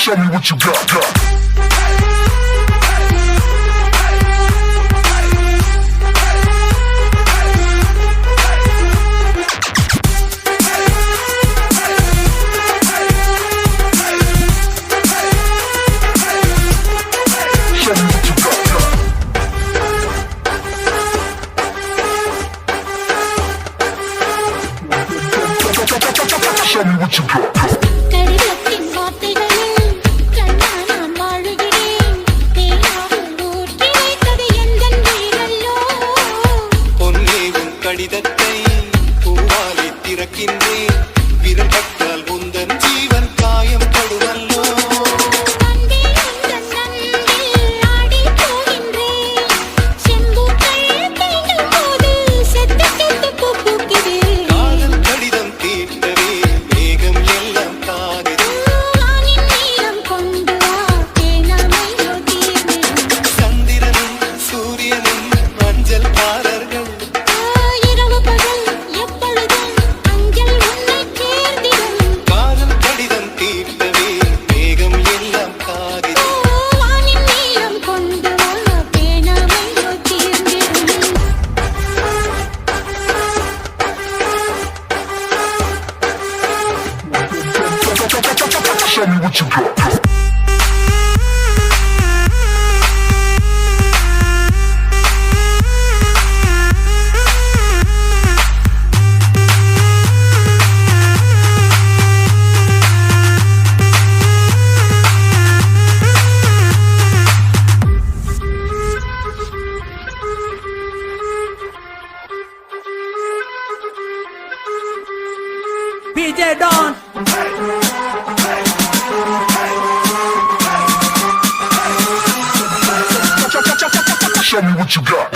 Show me what you got. Show me what you got. கடிதத்தின் வார்த்தைகளில் கண்ணா நான் வாழுகிறேன். தேனாவும் ஊர் கிடைத்தது எந்தன் வீரல்லோ. பொன்னேவும் கடிதத்தை பூவாலே திறக்கின்றேன். விரல் பட்டால் உந்தன் ஜீவன் காயம் படுமல்லோ. கண்டேன் உந்தன் அன்பில் ஆடிப் போகின்றேன். செம்பூக்கள் தீண்டும் போது செத்து செத்து பூ பூக்குது. காதல் கடிதம் தீட்டவே மேகம் எல்லாம் காகுது. வானின் நீலம் கொண்டு வா தேனாமையோ தீர்ந்திடும். சந்திரனும் சூரியனும் மஞ்சள்காரர்கள். இரவு பகல் எப்பொழுதும் அஞ்சல் உன்னை சேர்ந்திடும். காதல் கடிதம் தீட்டவே மேகம் எல்லாம் காகுது. வானின் நீலம் கொண்டு வா தேனாமையோ தீர்ந்திடும். Show me what you got. PJ Don. Show me what you got.